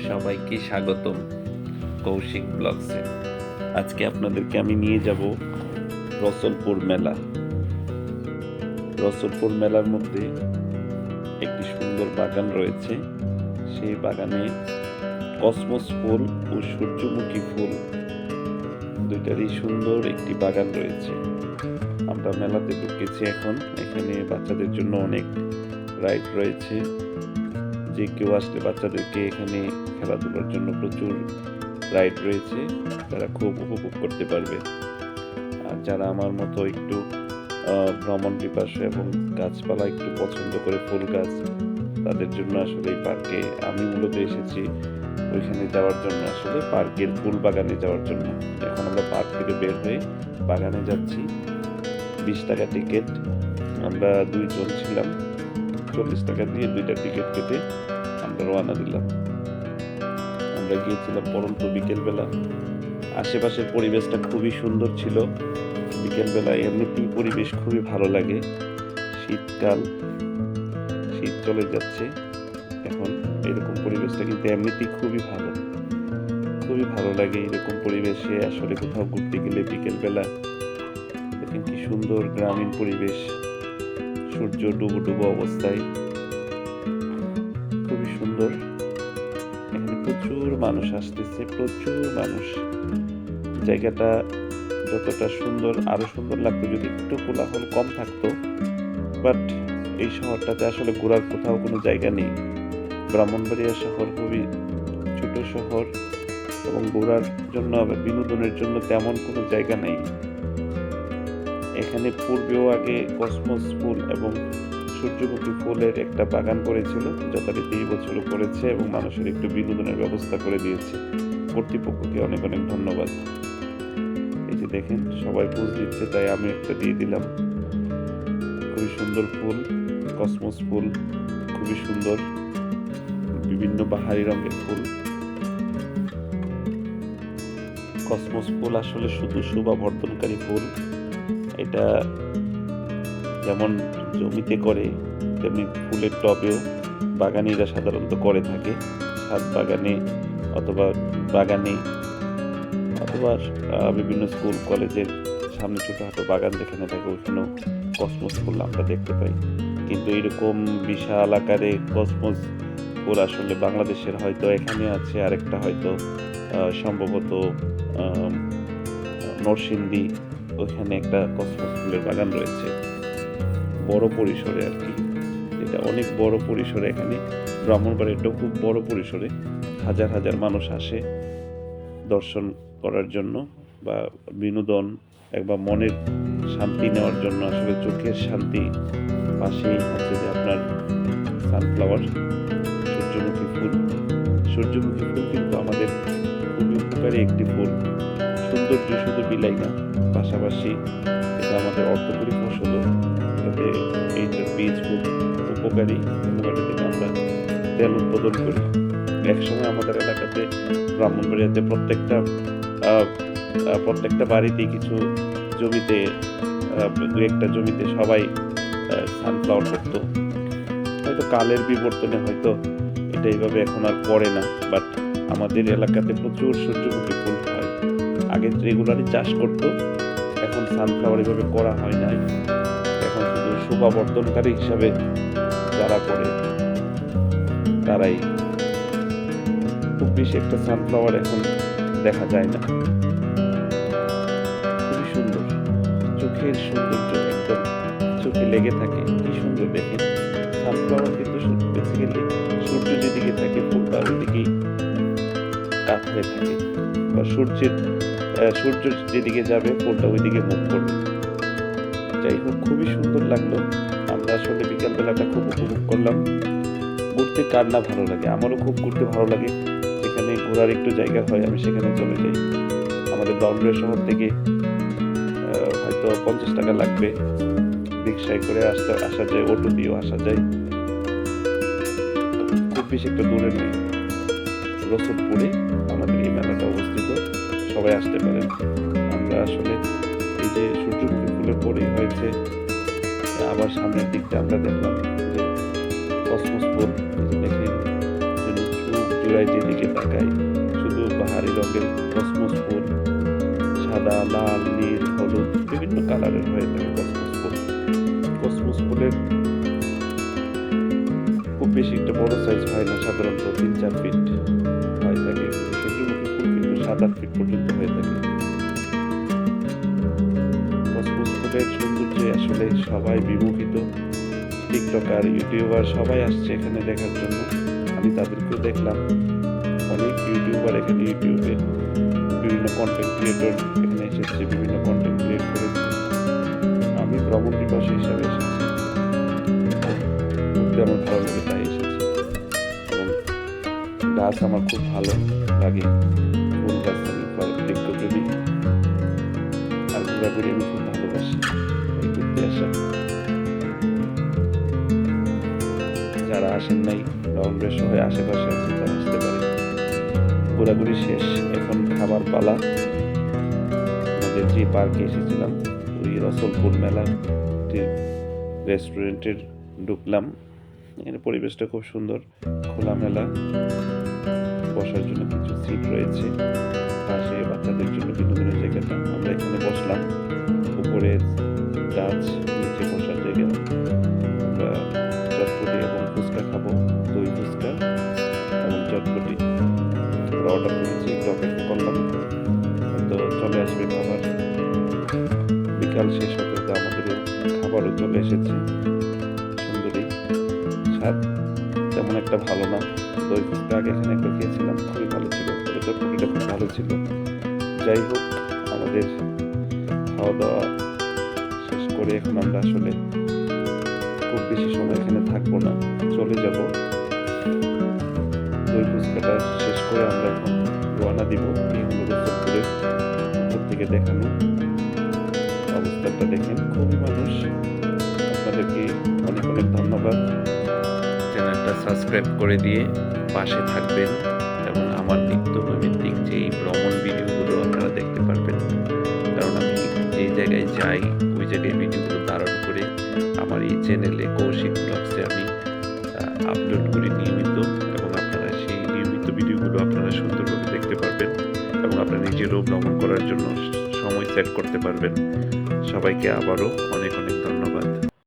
সবাইকে স্বাগতম কৌশিক ব্লগসে। আজকে আপনাদেরকে আমি নিয়ে যাব রসলপুর মেলা। রসলপুর মেলার মধ্যে একটি সুন্দর বাগান রয়েছে। সেই বাগানে কসমস ফুল ও সূর্যমুখী ফুল দুইটারই সুন্দর একটি বাগান রয়েছে। আমরা মেলাতে ঢুকেছি এখন। এখানে বাচ্চাদের জন্য অনেক রাইড রয়েছে। যে কেউ আসলে বাচ্চাদেরকে এখানে খেলাধুলার জন্য প্রচুর রাইড রয়েছে, তারা খুব উপভোগ করতে পারবে। আর যারা আমার মতো একটু ভ্রমণ পিপাসু এবং গাছপালা একটু পছন্দ করে, ফুল গাছ, তাদের জন্য আসলে এই পার্কে আমি মূলত এসেছি ওইখানে যাওয়ার জন্য, আসলে পার্কের ফুল বাগানে যাওয়ার জন্য। এখন আমরা পার্ক থেকে বের হয়ে বাগানে যাচ্ছি। 20 টাকা টিকিট। আমরা 2 জন ছিলাম। 40 টাকা দিয়ে 2টা টিকিট কেটে আমরা রওনা দিলাম। আমরা গিয়েছিলাম পরন্ত বিকেলবেলা। আশেপাশের পরিবেশটা খুবই সুন্দর ছিল। বিকেলবেলায় এমনিতেই পরিবেশ খুবই ভালো লাগে। শীতকাল, শীত চলে যাচ্ছে এখন। এরকম পরিবেশটা কিন্তু এমনিতেই খুবই ভালো, খুবই ভালো লাগে এরকম পরিবেশে। আসলে কোথাও ঘুরতে গেলে বিকেলবেলা দেখেন কি সুন্দর গ্রামীণ পরিবেশ, সূর্য ডুবো ডুবো অবস্থায়, খুবই সুন্দর। এখানে প্রচুর মানুষ আসতেছে, প্রচুর মানুষ। জায়গাটা যতটা সুন্দর, আরো সুন্দর লাগতো যদি একটু কোলাহল কম থাকতো। বাট এই শহরটাতে আসলে ঘোরার কোথাও কোনো জায়গা নেই। ব্রাহ্মণবাড়িয়া শহর খুবই ছোট শহর এবং ঘোরার জন্য, বিনোদনের জন্য তেমন কোনো জায়গা নেই। এখানে পূর্বেও আগে কসমস ফুল এবং সূর্যমুখী ফুলের একটা বাগান করেছিল, যথারীতি এই বছরও করেছে এবং মানুষের একটু বিনোদনের ব্যবস্থা করে দিয়েছে। কর্তৃপক্ষকে অনেক অনেক ধন্যবাদ। এই যে দেখেন সবাই পোজ দিচ্ছে, তাই আমি একটা দিয়ে দিলাম। খুবই সুন্দর ফুল, কসমস ফুল, খুবই সুন্দর, বিভিন্ন বাহারি রঙের ফুল। কসমস ফুল আসলে শুধু শোভাবর্ধনকারী ফুল। এটা যেমন জমিতে করে তেমনি ফুলের টবেও বাগানিরা সাধারণত করে থাকে। ছাদ বাগানে অথবা বাগানে অথবা বিভিন্ন স্কুল কলেজের সামনে ছোটখাটো বাগান যেখানে থাকে ওইখানেও কসমস ফুল আমরা দেখতে পাই। কিন্তু এরকম বিশাল আকারে কসমস ফুল আসলে বাংলাদেশের হয়তো এখানে আছে, আরেকটা হয়তো সম্ভবত নরসিংদী, ওইখানে একটা কসমস ফুলের বাগান রয়েছে বড় পরিসরে আর কি। এটা অনেক বড় পরিসরে। এখানে ব্রাহ্মণবাড়িয়াটাও খুব বড় পরিসরে। হাজার হাজার মানুষ আসে দর্শন করার জন্য বা বিনোদন বা মনের শান্তি নেওয়ার জন্য। আসলে চোখের শান্তি। পাশেই হচ্ছে যে আপনার সানফ্লাওয়ার, সূর্যমুখী ফুল। সূর্যমুখী ফুল কিন্তু আমাদের খুবই উপকারী একটি ফুল। সৌন্দর্য শুধু বিলাই না, পাশাপাশি এটা আমাদের অর্থকরী ফসলও। এটাতে এইটার বীজ খুব উপকারী এবং এটা থেকে আমরা তেল উৎপাদন করি। একসময় আমাদের এলাকাতে ব্রাহ্মণবাড়িয়াতে প্রত্যেকটা বাড়িতেই কিছু জমিতে, 2-1টা জমিতে সবাই সানফ্লাওয়ার করতো। হয়তো কালের বিবর্তনে হয়তো এটা এইভাবে এখন আর করে না। বাট আমাদের এলাকাতে প্রচুর সূর্যমুখী ফুল হয়। আগে রেগুলারই চাষ করতো, এখন সানফ্লাওয়ার এভাবে করা হয় না। এখন শুধু শোভাবর্ধনকারী হিসাবে যারা করে তারাই। খুব বেশি একটা সানফ্লাওয়ার এখন দেখা যায় না। খুবই সুন্দর, চোখের সৌন্দর্য একদম চোখে লেগে থাকে। কি সুন্দর দেখেন। সানফ্লাওয়ার কিন্তু বেসিক্যালি সূর্য যেদিকে থাকে ফুলটা ওইদিকেই কাত হয়ে থাকে, বা সূর্য যেদিকে যাবে ফুলটা ওইদিকে মুখ করবে। যাই হোক, খুবই সুন্দর লাগলো। আমরা আসলে বিকালবেলাটা খুব উপভোগ করলাম। ঘুরতে কার না ভালো লাগে? আমারও খুব ঘুরতে ভালো লাগে। যেখানে ঘোরার একটু জায়গা হয় আমি সেখানে চলে যাই। আমাদের ব্রাহ্মণবাড়িয়া শহর থেকে হয়তো 50 টাকা লাগবে। রিক্সায় করে আসা যায়, অটো দিয়েও আসা যায়। খুব বেশি একটা দূরে নেই। রসুলপুরে আমাদের এই মেলাটা অবস্থিত, সবাই আসতে পারেন। আমরা আসলে এই যে সূর্যমুখী ফুলের পরেই হয়েছে, আবার সামনের দিকটা আমরা দেখলাম যে কসমস ফুল। দেখেন যুগ চূড়ায় যেদিকে তাকাই শুধু বাহারি রঙের কসমস ফুল, সাদা, লাল, নীল, হলুদ বিভিন্ন কালারের হয়ে থাকে কসমস ফুল। কসমস ফুলের খুব বেশি একটা বড় সাইজ হয় না, সাধারণত 3-4 ফিট হয়ে থাকে। সূর্যমুখী ফুল কিন্তু 7-8 ফিট পর্যন্ত হয়ে থাকে। কসমস ফুলের সৌন্দর্যে আসলে সবাই বিমোহিত। টিকটকার, ইউটিউবার সবাই আসছে এখানে দেখার জন্য। আমি তাদেরকেও দেখলাম। অনেক ইউটিউবার এখানে ইউটিউবে বিভিন্ন কন্টেন্ট ক্রিয়েটর এখানে এসেছে, বিভিন্ন কন্টেন্ট ক্রিয়েট করেছে। আমি ভ্রমণ পিপাসু হিসাবে এসেছি, ঘুরতে আমার ভালো লাগে তাই এসেছি। এবং গাছ আমার খুব ভালো লাগে, ফুল গাছ আমি বৃক্ষপ্রেমী, আর ঘোরাঘুরি আমি খুব ভালোবাসি। এই ঘুরতে আসা যারা আসেন নাই নভেম্বরের সময় আশেপাশে আছে তারা আসতে পারে। ঘোরাঘুরি শেষ, এখন খাবার পালা। আমাদের যে পার্কে এসেছিলাম ওই রসলপুর মেলা রেস্টুরেন্টের ঢুকলাম। এখানে পরিবেশটা খুব সুন্দর, খোলামেলা, বসার জন্য কিছু সিট রয়েছে, পাশে বাচ্চাদের জন্য বিনোদনের জায়গাটা। আমরা এখানে বসলাম, উপরে গাছ, নিচে বসার জায়গা। আমরা চটপটি এবং ফুচকা খাবো, দই ফুচকা এবং চটপটি আমরা অর্ডার করেছি, একটু অপেক্ষা করলাম, তো চলে আসবে খাবার। বিকাল শেষ হতে হতে আমাদেরও খাবারও চলে এসেছে। সুন্দরী, স্বাদ তেমন একটা ভালো না। দই ফুচকা আগে এখানে একবার খেয়েছিলাম, খুবই ভালো ছিল, তবে চটপটিটা খুব ভালো ছিল। যাই হোক, আমাদের খাওয়া দাওয়া শেষ করে এখন আমরা আসলে খুব বেশি সময় এখানে থাকবো না, চলে যাব। দই ফুচকাটা শেষ করে আমরা এখন রওনা দিব। এই হলো রসুলপুরের উপর থেকে দেখানো অবস্থাটা, দেখেন খুবই মানুষ। আপনাদেরকে অনেক অনেক ধন্যবাদ। চ্যানেলটা সাবস্ক্রাইব করে দিয়ে পাশে থাকবেন এবং আমার নিত্যনৈমিত্তিক যে এই ভ্রমণ ভিডিওগুলো আপনারা দেখতে পারবেন। কারণ আমি যেই জায়গায় যাই ওই জায়গায় ভিডিওগুলো ধারণ করে আমার এই চ্যানেলে কৌশিক ব্লগসে আমি আপলোড করি নিয়মিত, এবং আপনারা সেই নিয়মিত ভিডিওগুলো আপনারা সুন্দরভাবে দেখতে পারবেন এবং আপনারা নিজেরও ভ্রমণ করার জন্য সময় সেট করতে পারবেন। সবাইকে আবারও অনেক অনেক